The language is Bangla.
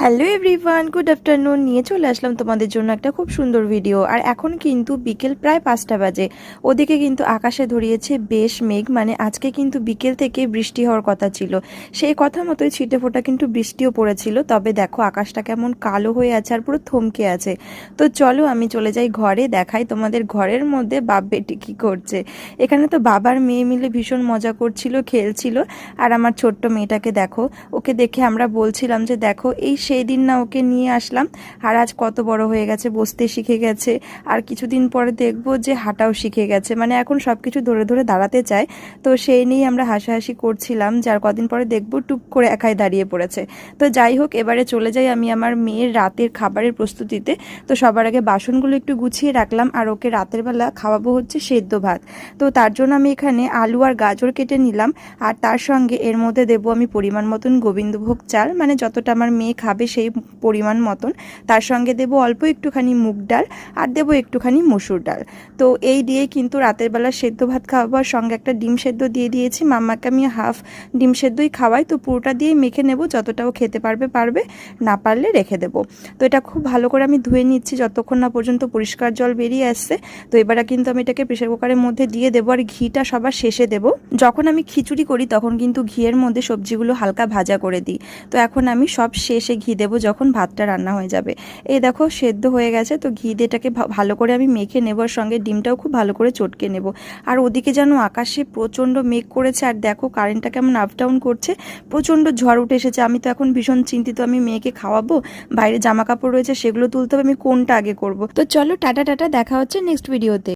Hello everyone, good afternoon. নিয়ে চলে আসলাম তোমাদের জন্য একটা খুব সুন্দর ভিডিও। আর এখন কিন্তু বিকেল প্রায় 5টা বাজে। ওদিকে কিন্তু আকাশে ধরিয়েছে বেশ মেঘ, মানে আজকে কিন্তু বিকেল থেকে বৃষ্টি হওয়ার কথা ছিল। সেই কথা মতোই ছিটে ফোঁটা কিন্তু বৃষ্টিও পড়েছিল। তবে দেখো আকাশটা কেমন কালো হয়ে আছে আর পুরো থমকে আছে। তো চলো আমি চলে যাই ঘরে, দেখাই তোমাদের ঘরের মধ্যে বাপ বেটি কী করছে। এখানে তো বাবার মেয়ে মিলে ভীষণ মজা করছিল, খেলছিল। আর আমার ছোট্ট মেয়েটাকে দেখো, ওকে দেখে আমরা বলছিলাম যে দেখো এই সেই দিন না ওকে নিয়ে আসলাম, আর আজ কত বড় হয়ে গেছে, বসতে শিখে গেছে। আর কিছুদিন পরে দেখবো যে হাঁটাও শিখে গেছে, মানে এখন সব কিছু ধরে ধরে দাঁড়াতে চায়। তো সেই নিয়েই আমরা হাসাহাসি করছিলাম, যার কদিন পরে দেখবো টুপ করে একাই দাঁড়িয়ে পড়েছে। তো যাই হোক, এবারে চলে যাই আমি আমার মেয়ের রাতের খাবারের প্রস্তুতিতে। তো সবার আগে বাসনগুলো একটু গুছিয়ে রাখলাম, আর ওকে রাতের বেলা খাওয়াবো হচ্ছে সেদ্ধ ভাত। তো তার জন্য আমি এখানে আলু আর গাজর কেটে নিলাম, আর তার সঙ্গে এর মধ্যে দেবো আমি পরিমাণ মতন গোবিন্দভোগ চাল, মানে যতটা আমার মেয়ে খাবে সেই পরিমাণ মতন। তার সঙ্গে দেবো অল্প একটুখানি মুগ ডাল, আর দেবো একটুখানি মসুর ডাল। তো এই দিয়ে কিন্তু রাতের বেলা সেদ্ধ ভাত খাওয়াবার সঙ্গে একটা ডিম সেদ্ধ দিয়ে দিয়েছি। মাম্মাকে আমি হাফ ডিম সেদ্ধই খাওয়াই, তো পুরোটা দিয়েই মেখে নেব, যতটাও খেতে পারবে পারবে, না পারলে রেখে দেবো। তো এটা খুব ভালো করে আমি ধুয়ে নিচ্ছি যতক্ষণ না পর্যন্ত পরিষ্কার জল বেরিয়ে আসছে। তো এবারে কিন্তু আমি এটাকে প্রেসার কুকারের মধ্যে দিয়ে দেবো, আর ঘিটা সবার শেষে দেবো। যখন আমি খিচুড়ি করি তখন কিন্তু ঘিয়ের মধ্যে সবজিগুলো হালকা ভাজা করে দিই। তো এখন আমি সব শেষে ঘি দেবো যখন ভাতটা রান্না হয়ে যাবে। এই দেখো সেদ্ধ হয়ে গেছে, তো ঘি দিয়েটাকে ভালো করে আমি মেখে নেবো, আর সঙ্গে ডিমটাও খুব ভালো করে চটকে নেব। আর ওদিকে যেন আকাশে প্রচণ্ড মেঘ করেছে, আর দেখো কারেন্টটা কেমন আপ ডাউন করছে, প্রচণ্ড ঝড় উঠে এসেছে। আমি তো এখন ভীষণ চিন্তিত, আমি মেয়েকে খাওয়াবো, বাইরে জামা কাপড় রয়েছে সেগুলো তুলতে হবে, আমি কোনটা আগে করব। তো চলো টাটা টাটা, দেখা হচ্ছে নেক্সট ভিডিওতে।